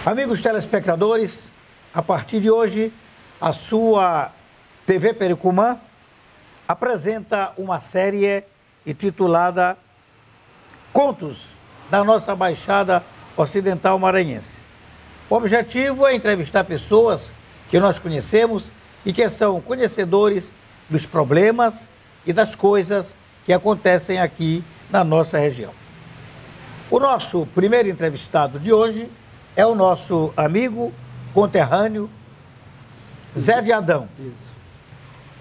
Amigos telespectadores, a partir de hoje, a sua TV Pericumã apresenta uma série intitulada Contos da nossa Baixada Ocidental Maranhense. O objetivo é entrevistar pessoas que nós conhecemos e que são conhecedores dos problemas e das coisas que acontecem aqui na nossa região. O nosso primeiro entrevistado de hoje é o nosso amigo conterrâneo Zé de Adão. Isso.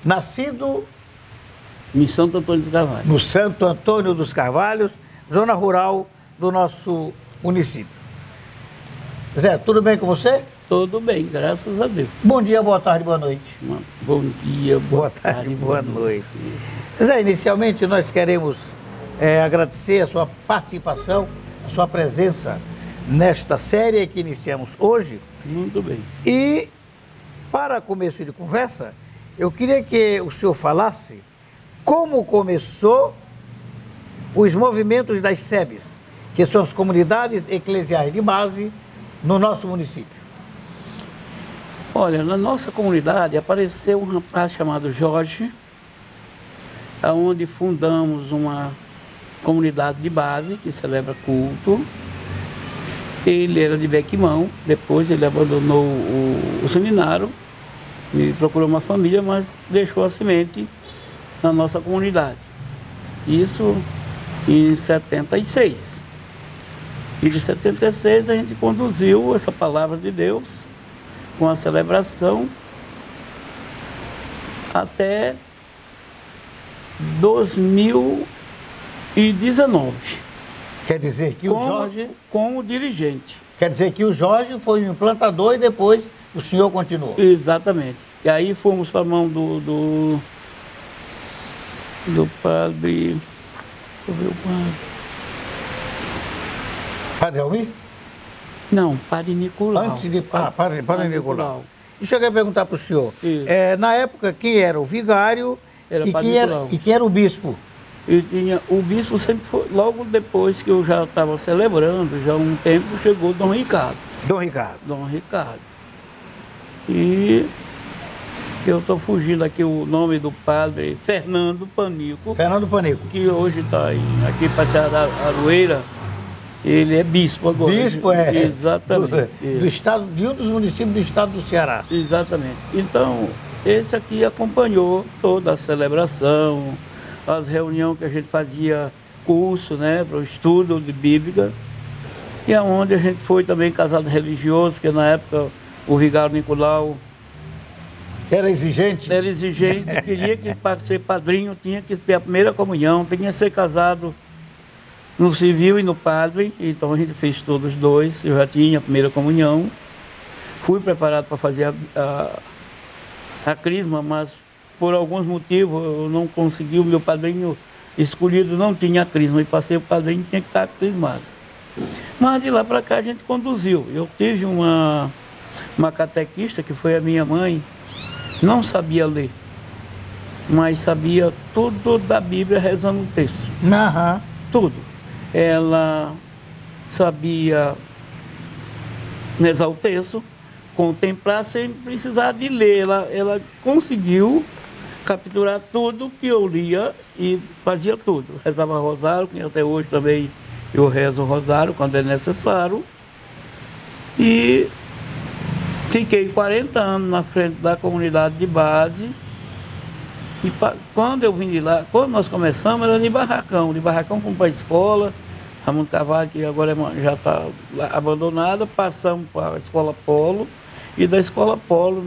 Nascido Em Santo Antônio dos Carvalhos. no Santo Antônio dos Carvalhos, zona rural do nosso município. Zé, tudo bem com você? Tudo bem, graças a Deus. Bom dia, boa tarde, boa noite. Bom dia, Boa tarde, boa noite. Zé, inicialmente nós queremos agradecer a sua participação, a sua presença nesta série que iniciamos hoje. Muito bem. E, para começo de conversa, eu queria que o senhor falasse como começou os movimentos das SEBs, que são as comunidades eclesiais de base no nosso município. Olha, na nossa comunidade apareceu um rapaz chamado Jorge, onde fundamos uma comunidade de base que celebra culto. Ele era de Bequimão, depois ele abandonou o seminário e procurou uma família, mas deixou a semente na nossa comunidade. Isso em 76. E de 76 a gente conduziu essa palavra de Deus com a celebração até 2019. Quer dizer que o Jorge... Como dirigente. Quer dizer que o Jorge foi um implantador e depois o senhor continuou. Exatamente. E aí fomos para a mão do padre... Deixa eu ver o padre. Padre Almir? Não, padre Nicolau. Antes de... Padre Nicolau. Deixa eu perguntar para o senhor. Isso. Na época, quem era o vigário Era e, padre Nicolau. quem era o bispo? E tinha, o bispo sempre foi, logo depois que eu já estava celebrando, já há um tempo, chegou Dom Ricardo. Dom Ricardo. Dom Ricardo. E eu estou fugindo aqui o nome do padre Fernando Panico, Fernando Panico. que hoje está aqui para a Aroeira. Ele é bispo agora. Bispo Exatamente. do estado, de um dos municípios do estado do Ceará. Exatamente. Então, esse aqui acompanhou toda a celebração, as reuniões que a gente fazia, curso, né, para o estudo de Bíblia, e aonde a gente foi também casado religioso, porque na época o vigário Nicolau Era exigente? era exigente, queria que para ser padrinho tinha que ter a primeira comunhão, tinha que ser casado no civil e no padre, então a gente fez todos os dois, eu já tinha a primeira comunhão, fui preparado para fazer a crisma, mas por alguns motivos eu não consegui, o meu padrinho escolhido não tinha a crisma, e passei o padrinho tinha que estar crismado. Mas de lá para cá a gente conduziu. Eu tive uma catequista, que foi a minha mãe, não sabia ler, mas sabia tudo da Bíblia rezando o texto. Aham. Tudo. Ela sabia rezar o texto, contemplar sem precisar de ler. Ela conseguiu capturar tudo que eu lia e fazia tudo. Rezava rosário, que até hoje também eu rezo o rosário quando é necessário. E fiquei 40 anos na frente da comunidade de base. E quando eu vim de lá, quando nós começamos, era de barracão fomos para a escola, Ramon Carvalho, que agora já está abandonada, passamos para a escola Polo, e da escola Polo,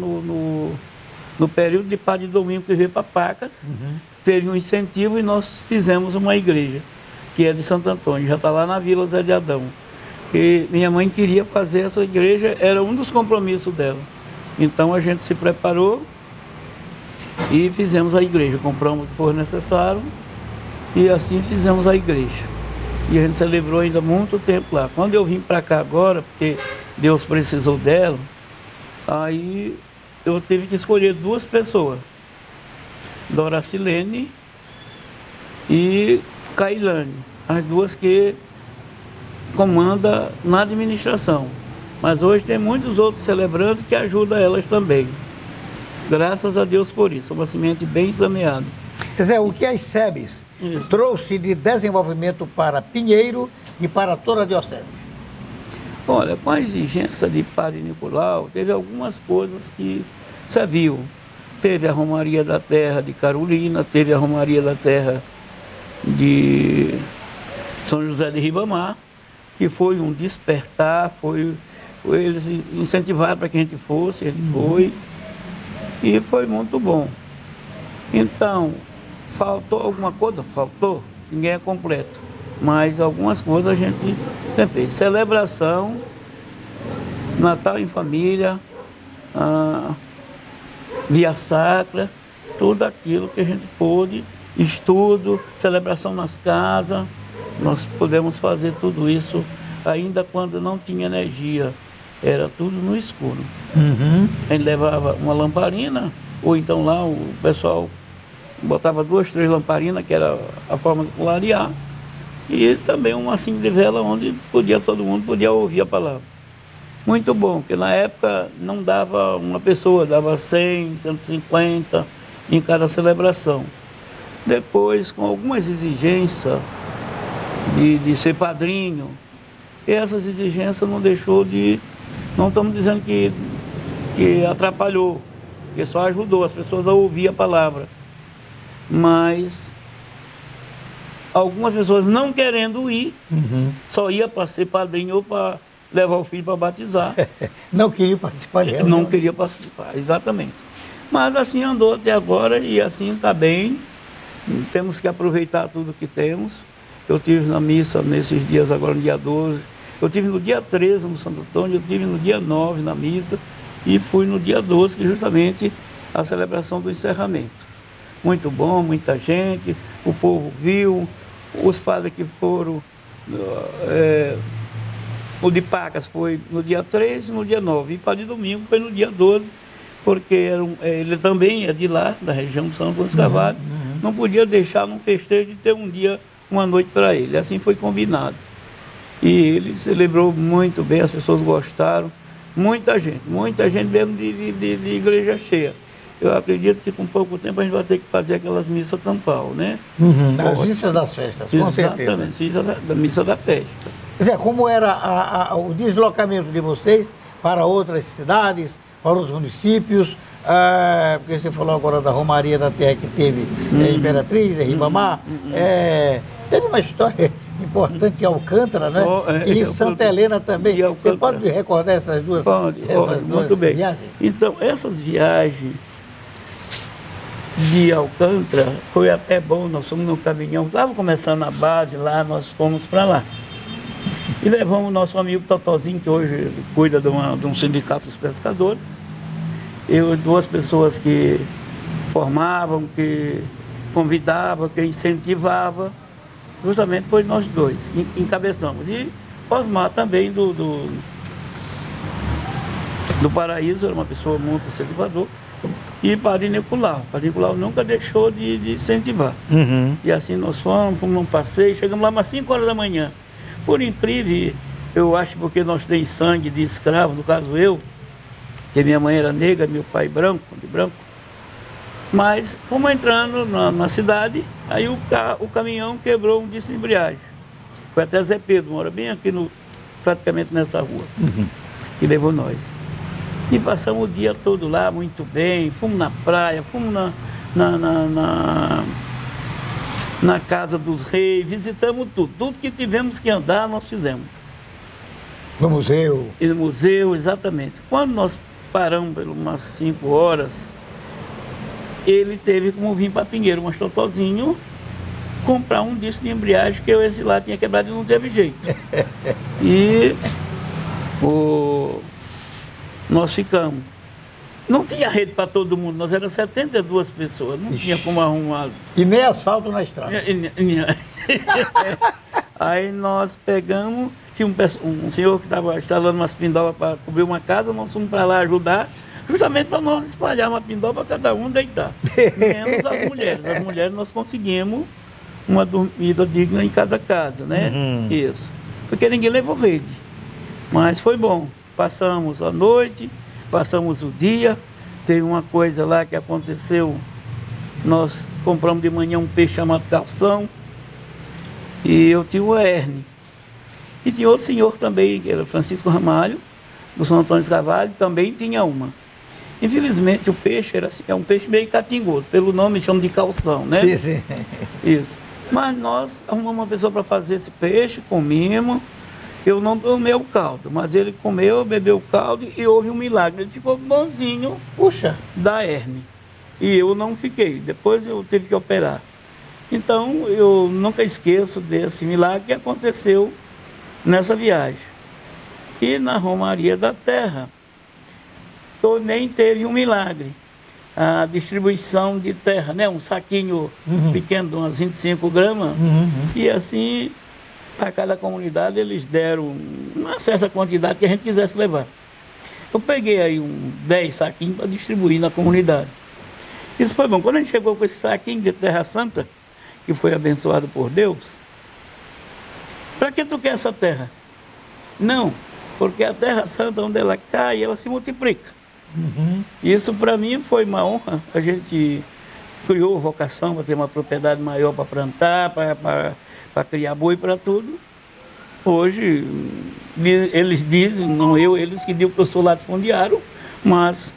no período de Padre Domingo, que veio para Pacas, teve um incentivo e nós fizemos uma igreja, que é de Santo Antônio, já está lá na Vila Zé de Adão. E minha mãe queria fazer essa igreja, era um dos compromissos dela. Então a gente se preparou e fizemos a igreja, compramos o que for necessário e assim fizemos a igreja. E a gente celebrou ainda muito tempo lá. Quando eu vim para cá agora, porque Deus precisou dela, aí eu tive que escolher duas pessoas, Doracilene e Cailane, as duas que comandam na administração. Mas hoje tem muitos outros celebrantes que ajudam elas também. Graças a Deus por isso, uma semente bem semeada. Quer dizer, o que a ICEBS trouxe de desenvolvimento para Pinheiro e para toda a diocese? Olha, com a exigência de Padre Nicolau, teve algumas coisas que você viu. Teve a Romaria da Terra de Carolina, teve a Romaria da Terra de São José de Ribamar, que foi um despertar, eles incentivaram para que a gente fosse, a gente foi, e foi muito bom. Então, faltou alguma coisa? Faltou, ninguém é completo, mas algumas coisas a gente sempre fez. Celebração, Natal em família, Via Sacra, tudo aquilo que a gente pôde, estudo, celebração nas casas, nós podemos fazer tudo isso ainda quando não tinha energia, era tudo no escuro. A gente levava uma lamparina, ou então lá o pessoal botava 2, 3 lamparinas, que era a forma de clarear, e também uma assim de vela onde todo mundo podia ouvir a palavra. Muito bom, porque na época não dava uma pessoa, dava 100, 150 em cada celebração. Depois, com algumas exigências de ser padrinho, essas exigências não deixou de... Não estamos dizendo que atrapalhou, que só ajudou as pessoas a ouvir a palavra. Mas algumas pessoas não querendo ir, só ia para ser padrinho ou para levar o filho para batizar. Não queria participar dela. Não queria participar, exatamente. Mas assim andou até agora e assim está bem. Temos que aproveitar tudo que temos. Eu tive na missa nesses dias agora, no dia 12. Eu tive no dia 13 no Santo Antônio, eu tive no dia 9 na missa e fui no dia 12, que é justamente a celebração do encerramento. Muito bom, muita gente, o povo viu, os padres que foram, o de Pacas foi no dia 13 e no dia 9, e Padre Domingo foi no dia 12, porque ele também é de lá, da região de São Antônio dos Carvalhos, não podia deixar num festejo de ter um dia, uma noite para ele, assim foi combinado. E ele celebrou muito bem, as pessoas gostaram, muita gente mesmo de igreja cheia. Eu acredito que com pouco tempo a gente vai ter que fazer aquelas missas campal, né? As missas das festas, com certeza. Exatamente, missa da festa. Quer dizer, como era o deslocamento de vocês para outras cidades, para os municípios, porque você falou agora da Romaria da Terra que teve Imperatriz, Ribamar, teve uma história importante em Alcântara, né? E em Santa Helena também. Você pode recordar essas duas, muito bem. viagens? Então, essas viagens de Alcântara foi até bom, nós fomos no caminhão, estava começando a base lá, nós fomos para lá. E levamos o nosso amigo Totozinho, que hoje cuida de um sindicato dos pescadores. Duas pessoas que formavam, que convidavam, que incentivavam. Justamente foi nós dois, encabeçamos. E Osmar também do Paraíso, era uma pessoa muito incentivadora. E Padre Nicolau. Padre Nicolau nunca deixou de incentivar. E assim nós fomos num passeio, chegamos lá umas 5 horas da manhã. Por incrível, eu acho porque nós temos sangue de escravo, no caso eu, que minha mãe era negra, meu pai de branco. Mas fomos entrando na cidade, aí o caminhão quebrou um disco de embreagem. Foi até Zé Pedro, mora bem aqui praticamente nessa rua, que levou nós. E passamos o dia todo lá, muito bem, fomos na praia, fomos na casa dos reis, visitamos tudo que tivemos que andar, nós fizemos. No museu? E no museu, exatamente. Quando nós paramos por umas 5 horas, ele teve como vir para Pinheiro, um totozinho, comprar um disco de embreagem, que esse lá tinha quebrado e não teve jeito. E nós ficamos. Não tinha rede para todo mundo, nós éramos 72 pessoas, não tinha como arrumar. E nem asfalto na estrada. Aí nós pegamos, tinha um senhor que estava instalando umas pindobas para cobrir uma casa, nós fomos para lá ajudar, justamente para nós espalhar uma pindoba para cada um deitar. Menos as mulheres. As mulheres nós conseguimos uma dormida digna em casa a casa, né? Isso. Porque ninguém levou rede. Mas foi bom. passamos a noite, passamos o dia. Teve uma coisa lá que aconteceu, nós compramos de manhã um peixe chamado calção, e eu tinha uma hérnia. E tinha outro senhor também, que era Francisco Ramalho, do São Antônio dos Carvalho, também tinha uma. Infelizmente o peixe era assim, é um peixe meio catingoso, pelo nome chamam de calção, né? Sim, sim. Isso. Mas nós arrumamos uma pessoa para fazer esse peixe, comimos. Eu não tomei o caldo, mas ele comeu, bebeu o caldo e houve um milagre. Ele ficou bonzinho. Puxa. Da hérnia. E eu não fiquei. Depois eu tive que operar. Então eu nunca esqueço desse milagre que aconteceu nessa viagem. E na Romaria da Terra também teve um milagre. A distribuição de terra, né? Um saquinho pequeno de umas 25 gramas. E assim, para cada comunidade, eles deram uma certa quantidade que a gente quisesse levar. Eu peguei aí 10 saquinhos para distribuir na comunidade. Isso foi bom. Quando a gente chegou com esse saquinho de Terra Santa, que foi abençoado por Deus, para que tu quer essa terra? Não, porque a Terra Santa, onde ela cai, ela se multiplica. Isso para mim foi uma honra. A gente criou vocação para ter uma propriedade maior para plantar, para criar boi, para tudo. Hoje, eles dizem, não eu, eles que dizem que eu sou latifundiário, mas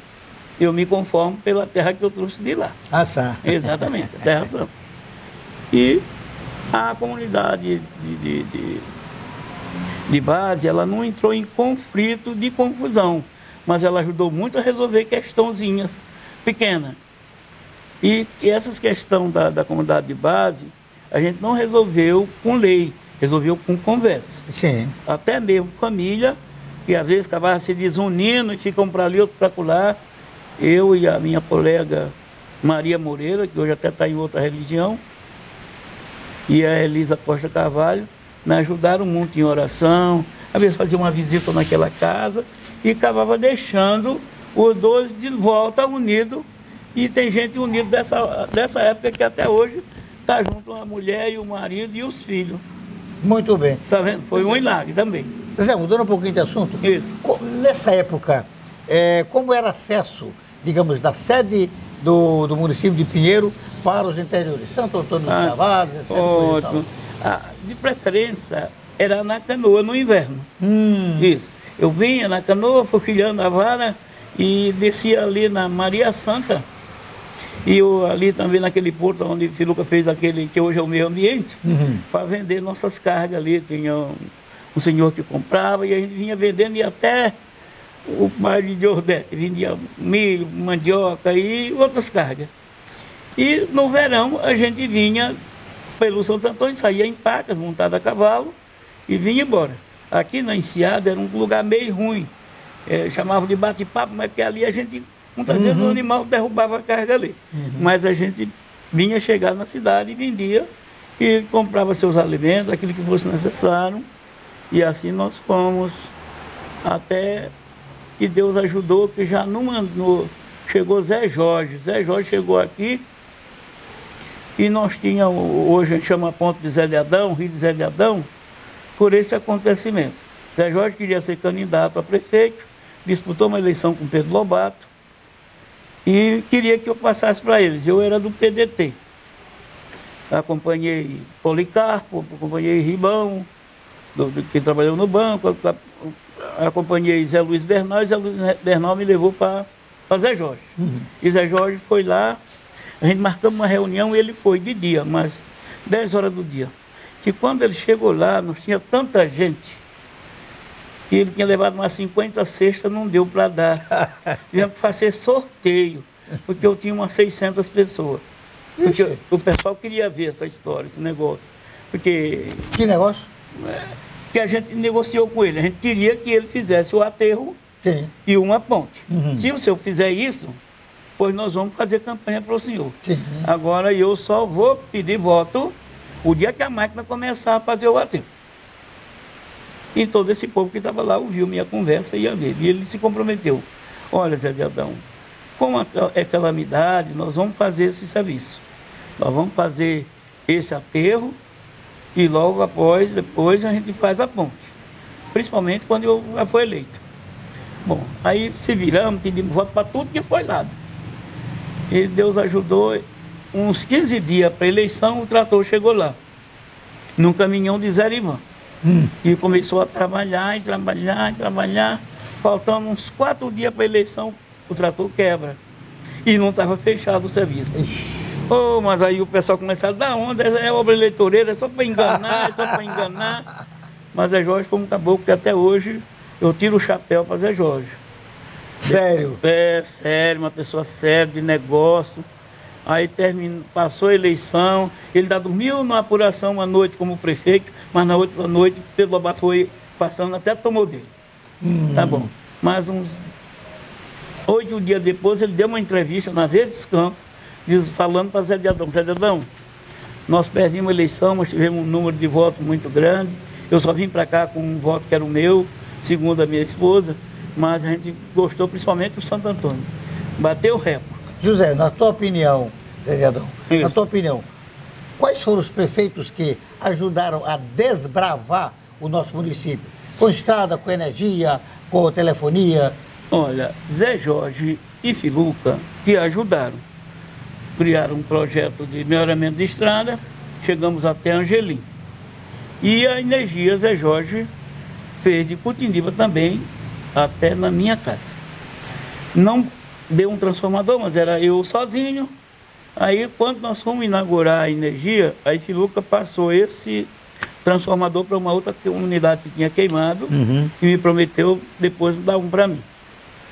eu me conformo pela terra que eu trouxe de lá. Ah, tá. Exatamente, a Terra Santa. E a comunidade de base, ela não entrou em conflito de confusão, mas ela ajudou muito a resolver questãozinhas pequenas. E essas questões da comunidade de base, a gente não resolveu com lei, resolveu com conversa. Sim. Até mesmo família, que às vezes acabava se desunindo, ficam para ali, outro para lá. Eu e a minha colega Maria Moreira, que hoje até está em outra religião, e a Elisa Costa Carvalho, me ajudaram muito em oração. Às vezes fazia uma visita naquela casa e acabava deixando os dois de volta unidos. E tem gente unida dessa época que até hoje está junto a mulher e o marido e os filhos. Muito bem. Tá vendo? Foi um milagre também. Zé, mudando um pouquinho de assunto. Isso. Nessa época, como era acesso, digamos, da sede do município de Pinheiro para os interiores? Santo Antônio dos Cavalos, etc. Ótimo. De preferência, era na canoa no inverno. Isso. Eu vinha na canoa, forquilhando a vara e descia ali na Maria Santa. E eu ali também naquele porto onde o Filuca fez aquele que hoje é o meio ambiente, para vender nossas cargas ali. Tinha um senhor que comprava e a gente vinha vendendo e até o pai de Jordete vendia milho, mandioca e outras cargas. E no verão a gente vinha pelo Santo Antônio, saía em pacas, montada a cavalo e vinha embora. Aqui na Enseada era um lugar meio ruim, chamavam de bate-papo, mas porque ali a gente, muitas vezes o animal derrubava a carga ali. Mas a gente vinha chegar na cidade e vendia e comprava seus alimentos, aquilo que fosse necessário. E assim nós fomos até que Deus ajudou, que já não andou. Chegou Zé Jorge. Zé Jorge chegou aqui e nós tínhamos, hoje a gente chama a ponte de Zé de Adão, Rio de Zé de Adão, por esse acontecimento. Zé Jorge queria ser candidato a prefeito, disputou uma eleição com Pedro Lobato e queria que eu passasse para eles. Eu era do PDT. Acompanhei Policarpo, acompanhei Ribão, que trabalhou no banco, acompanhei Zé Luiz Bernal, e Zé Luiz Bernal me levou para Zé Jorge. E Zé Jorge foi lá, a gente marcamos uma reunião e ele foi de dia, mas 10 horas do dia. Que quando ele chegou lá, nós tinha tanta gente, que ele tinha levado umas 50 cestas, não deu para dar. Tivemos que fazer sorteio, porque eu tinha umas 600 pessoas. Porque o pessoal queria ver essa história, esse negócio. Porque... Que negócio? Que a gente negociou com ele. A gente queria que ele fizesse o aterro e uma ponte. Se o senhor fizer isso, pois nós vamos fazer campanha para o senhor. Agora eu só vou pedir voto o dia que a máquina começar a fazer o aterro. E todo esse povo que estava lá ouviu minha conversa e a dele. E ele se comprometeu. Olha, Zé de Adão, como é calamidade, nós vamos fazer esse serviço. Nós vamos fazer esse aterro e logo depois a gente faz a ponte. Principalmente quando eu já fui eleito. Bom, aí se viramos, pedimos voto para tudo que foi lado. E Deus ajudou, uns 15 dias para a eleição, o trator chegou lá, num caminhão de Zé Ivan. E começou a trabalhar, e trabalhar, e trabalhar. Faltando uns 4 dias para a eleição, o trator quebra. E não estava fechado o serviço. Oh, mas aí o pessoal começou a dar onda, é obra eleitoreira, é só para enganar, é só para enganar. Mas Zé Jorge foi um caboclo, porque até hoje eu tiro o chapéu para Zé Jorge. Sério? É, sério, uma pessoa séria, de negócio. Aí passou a eleição, ele ainda dormiu na apuração uma noite como prefeito, mas na outra noite Pedro Lobato foi passando, até tomou dele. Tá bom. Mas uns 8 dias depois ele deu uma entrevista na Verdes Campos, falando para Zé Dedão: Zé Dedão, nós perdemos a eleição, mas tivemos um número de votos muito grande. Eu só vim para cá com um voto que era o meu, segundo a minha esposa, mas a gente gostou principalmente do Santo Antônio. Bateu o recorde. José, na tua opinião, Zé Dedão, na tua opinião, quais foram os prefeitos que ajudaram a desbravar o nosso município? Com estrada, com energia, com telefonia? Olha, Zé Jorge e Filuca que ajudaram. Criaram um projeto de melhoramento de estrada, chegamos até Angelim. E a energia Zé Jorge fez de Cotindiba também, até na minha casa. Não deu um transformador, mas era eu sozinho. Aí, quando nós fomos inaugurar a energia, a Filuca passou esse transformador para uma outra comunidade que tinha queimado e me prometeu depois dar um para mim.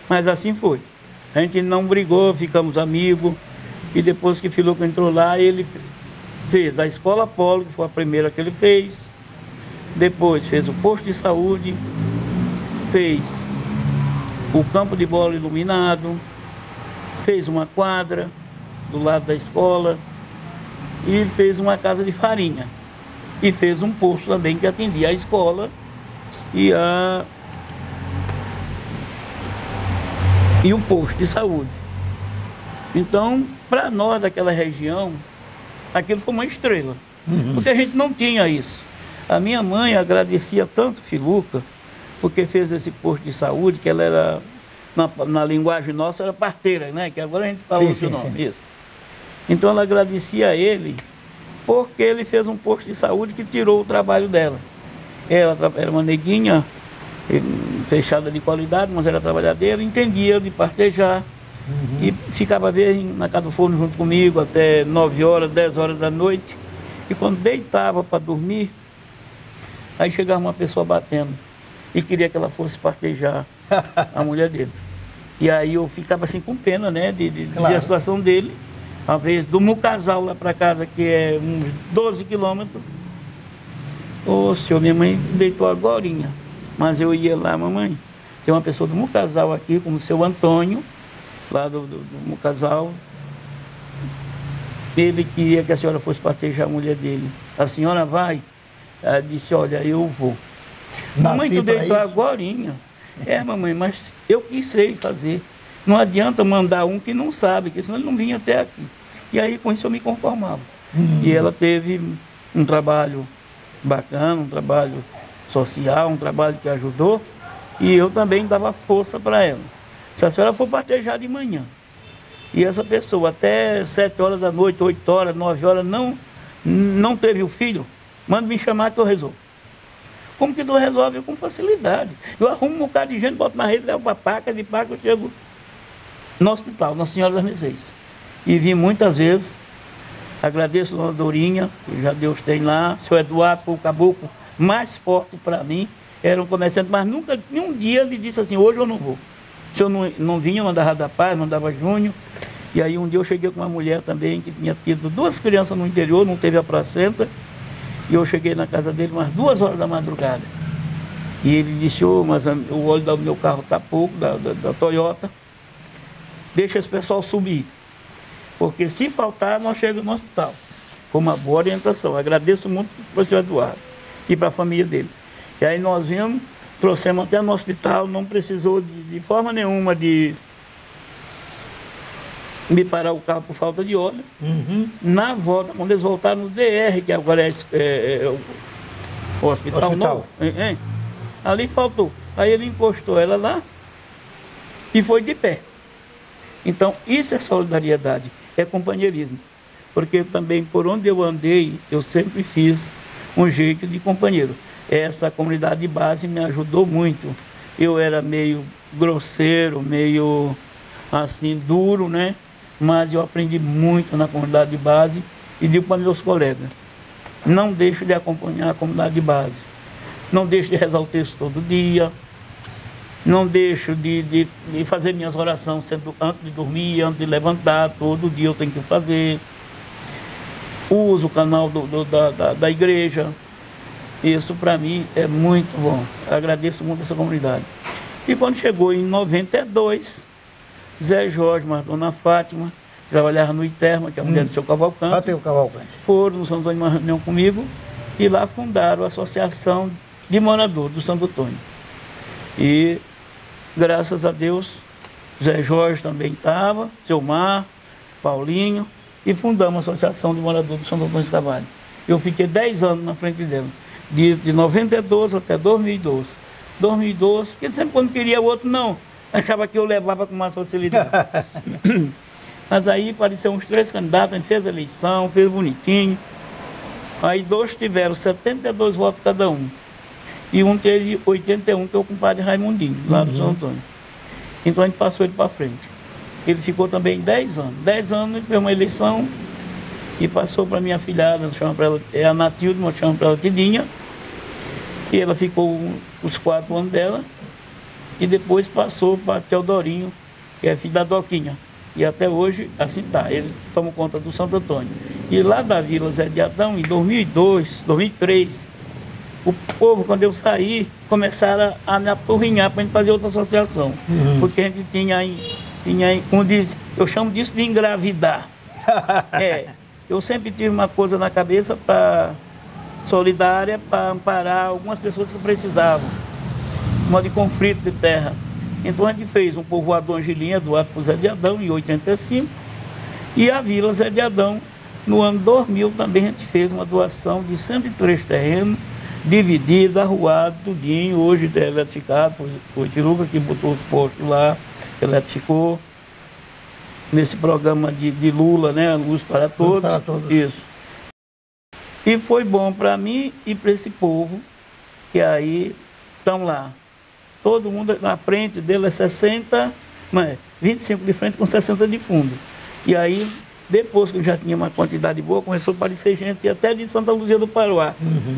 Mas assim foi. A gente não brigou, ficamos amigos. E depois que Filuca entrou lá, ele fez a Escola Polo, que foi a primeira que ele fez. Depois fez o posto de saúde, fez o campo de bola iluminado, fez uma quadra do lado da escola e fez uma casa de farinha. E fez um posto também que atendia a escola e o posto de saúde. Então, para nós daquela região, aquilo foi uma estrela, porque a gente não tinha isso. A minha mãe agradecia tanto Filuca, porque fez esse posto de saúde, que ela era, na linguagem nossa, era parteira, né? Que agora a gente fala o nome. Isso. Então ela agradecia a ele, porque ele fez um posto de saúde que tirou o trabalho dela. Ela era uma neguinha, fechada de qualidade, mas era trabalhadeira, entendia de partejar. E ficava na casa do forno junto comigo até 9 horas, 10 horas da noite. E quando deitava para dormir, aí chegava uma pessoa batendo e queria que ela fosse partejar a mulher dele. E aí eu ficava assim com pena, né, de ver a situação dele. Uma vez do Mucasal lá para casa, que é uns 12 quilômetros. Ô senhor, minha mãe deitou agorinha. Mas eu ia lá: mamãe, tem uma pessoa do Mucasal aqui, como o seu Antônio, lá do Mucasal. Ele queria que a senhora fosse partejar a mulher dele. A senhora vai? Ela disse: olha, eu vou. Mamãe, tu deitou agorinha. É, mamãe, mas eu quis fazer. Não adianta mandar um que não sabe, que senão ele não vinha até aqui. E aí com isso eu me conformava. E ela teve um trabalho bacana, um trabalho social, um trabalho que ajudou. E eu também dava força para ela. Se a senhora for partejar de manhã, e essa pessoa até 7 horas da noite, 8 horas, 9 horas, não teve o filho, manda me chamar que eu resolvo. Como que tu resolve? Com facilidade. Eu arrumo um bocado de gente, boto na rede, levo para Paca, de Paca eu chego no hospital, Nossa Senhora das Mercês. E vim muitas vezes, agradeço a dona Dorinha, que já Deus tem lá, o seu Eduardo foi o caboclo mais forte para mim, era um comerciante, mas nunca, nenhum dia ele disse assim: hoje eu não vou. Se eu não vinha, mandava da paz, mandava Júnior. E aí um dia eu cheguei com uma mulher também que tinha tido 2 crianças no interior, não teve a placenta. E eu cheguei na casa dele umas 2 horas da madrugada. E ele disse: ô, mas o óleo do meu carro está pouco, da Toyota. Deixa esse pessoal subir. Porque se faltar, nós chegamos no hospital. Foi uma boa orientação. Agradeço muito para o professor Eduardo e para a família dele. E aí nós vimos, trouxemos até no hospital, não precisou de forma nenhuma de parar o carro por falta de óleo. Na volta, quando eles voltaram no DR, que agora é o hospital novo, ali faltou. Aí ele encostou ela lá e foi de pé. Então, isso é solidariedade, é companheirismo. Porque também, por onde eu andei, eu sempre fiz um jeito de companheiro. Essa comunidade de base me ajudou muito. Eu era meio grosseiro, meio assim, duro, né? Mas eu aprendi muito na comunidade de base e digo para meus colegas, não deixe de acompanhar a comunidade de base. Não deixe de rezar o texto todo dia. Não deixo de fazer minhas orações antes de dormir, antes de levantar, todo dia eu tenho que fazer. Uso o canal da igreja. Isso para mim é muito bom. Eu agradeço muito essa comunidade. E quando chegou em 92, Zé Jorge, mas Dona Fátima, trabalhava no Iterma, que é a mulher do seu Cavalcante. Bateu o Cavalcante. Foram no Santo Antônio uma reunião comigo e lá fundaram a Associação de Moradores do Santo Antônio. E graças a Deus, Zé Jorge também estava, seu Mar, Paulinho, e fundamos a Associação de Moradores do Santo Antônio dos Carvalho. Eu fiquei 10 anos na frente dela, de 92 até 2012. 2012, porque sempre quando queria o outro, não, achava que eu levava com mais facilidade. Mas aí apareceram uns 3 candidatos, a gente fez a eleição, fez bonitinho. Aí 2 tiveram 72 votos cada um. E um teve 81, que é o compadre Raimundinho, lá do Santo Antônio. Então a gente passou ele para frente. Ele ficou também 10 anos. 10 anos, a gente fez uma eleição e passou para minha filhada, chama para ela, é a Natilde, mas chama para ela Tidinha. E ela ficou os 4 anos dela. E depois passou para Teodorinho, que é filho da Doquinha. E até hoje, assim está, ele toma conta do Santo Antônio. E lá da Vila Zé de Adão, em 2002, 2003, o povo, quando eu saí, começaram a me apurrinhar para a gente fazer outra associação. Porque a gente tinha, como diz, eu chamo disso de engravidar. Eu sempre tive uma coisa na cabeça para solidária, para amparar algumas pessoas que precisavam. Uma de conflito de terra. Então a gente fez um povoado Angelinha, doado por Zé de Adão, em 85. E a Vila Zé de Adão, no ano 2000, também a gente fez uma doação de 103 terrenos, dividido, arruado, tudinho, hoje é eletrificado, foi Tiruca que botou os postos lá, eletrificou, nesse programa de Lula, né, Luz para Todos. Luz para Todos. Isso. E foi bom para mim e para esse povo, que aí estão lá. Todo mundo na frente dele é 60, 25 de frente com 60 de fundo. E aí, depois que eu já tinha uma quantidade boa, começou a aparecer gente até de Santa Luzia do Paroá,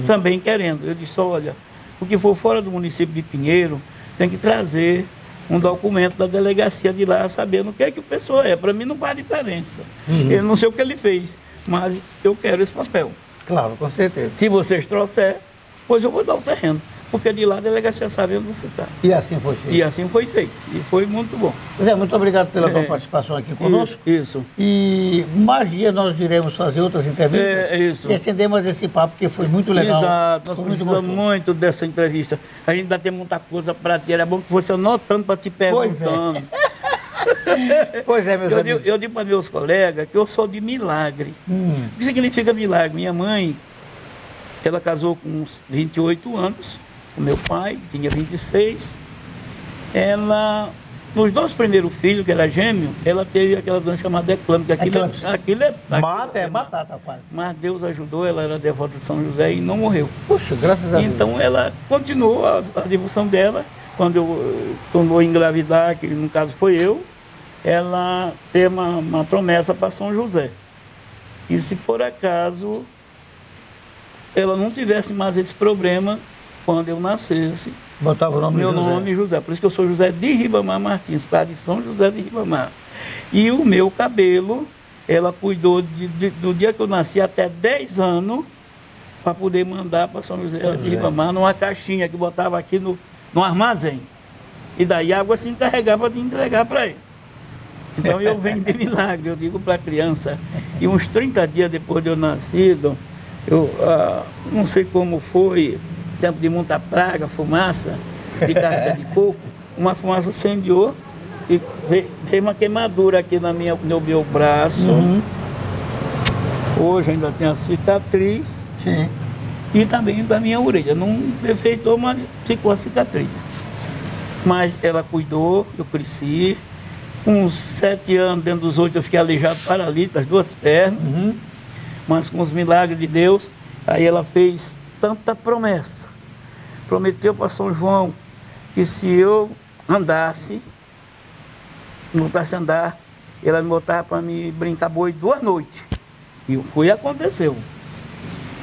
também querendo. Eu disse, olha, o que for fora do município de Pinheiro, tem que trazer um documento da delegacia de lá, sabendo o que é que o pessoal é. Para mim não faz diferença. Eu não sei o que ele fez, mas eu quero esse papel. Claro, com certeza. Se vocês trouxerem, pois eu vou dar o terreno. Porque de lá a delegacia sabe onde você está. E assim foi feito. E assim foi feito. E foi muito bom. Zé, muito obrigado pela tua participação aqui conosco. Isso. E mais dia nós iremos fazer outras entrevistas. Isso. E acendemos esse papo, porque foi muito legal. Exato. Nós precisamos muito dessa entrevista. A gente ainda tem muita coisa para ter. Era bom que você anotando para te perguntando. Pois é, meus amigos. Eu digo para meus colegas que eu sou de milagre. O que significa milagre? Minha mãe, ela casou com uns 28 anos. O meu pai, que tinha 26, ela, nos 2 primeiros filhos, que era gêmeo, ela teve aquela doença chamada eclâmpsia. Aquilo é batata quase. Mas Deus ajudou, ela era devota de São José e não morreu. Puxa, graças a Deus. Então ela continuou a devoção dela. Quando eu tornou a engravidar, que no caso foi eu, ela teve uma promessa para São José. E se por acaso ela não tivesse mais esse problema, quando eu nascesse, botava o nome meu nome José. Por isso que eu sou José de Ribamar Martins, pai de São José de Ribamar. E o meu cabelo, ela cuidou do dia que eu nasci até 10 anos, para poder mandar para São José de Ribamar, numa caixinha que botava aqui no armazém. E daí a água se encarregava de entregar para ele. Então eu venho de milagre, eu digo para a criança. E uns 30 dias depois de eu nascido, eu não sei como foi, tempo de muita praga, fumaça, de casca de coco, uma fumaça incendiou e veio uma queimadura aqui no meu braço. Hoje ainda tem a cicatriz. Sim. E também da minha orelha. Não defeitou, mas ficou a cicatriz. Mas ela cuidou, eu cresci. Com uns 7 anos, dentro dos 8, eu fiquei aleijado, paralítico, das 2 pernas. Mas com os milagres de Deus, aí ela fez tanta promessa. Prometeu para São João que se eu andasse, voltasse a andar, ela me botava para me brincar boi 2 noites. E foi e aconteceu.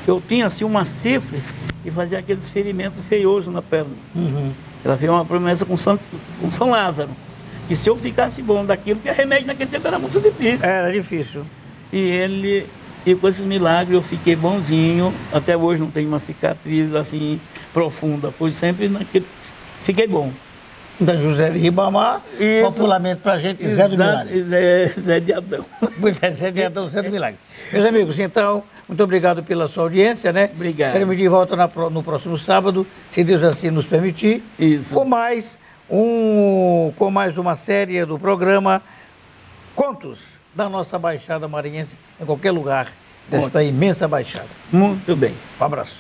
Eu tinha assim uma cifra e fazia aqueles ferimentos feiosos na perna. Ela fez uma promessa com São Lázaro, que se eu ficasse bom daquilo, porque remédio naquele tempo era muito difícil. Era difícil. E com esses milagres eu fiquei bonzinho. Até hoje não tenho uma cicatriz assim profunda, pois sempre fiquei bom. Da José de Ribamar, popularmente pra gente, Zé do Milagre. Zé de Adão. Zé de Adão, Zé do Milagre. Meus amigos, então, muito obrigado pela sua audiência, né? Obrigado. Estaremos de volta no próximo sábado, se Deus assim nos permitir. Isso. Com mais uma série do programa Contos da nossa Baixada Maranhense, em qualquer lugar desta imensa baixada. Muito bem. Um abraço.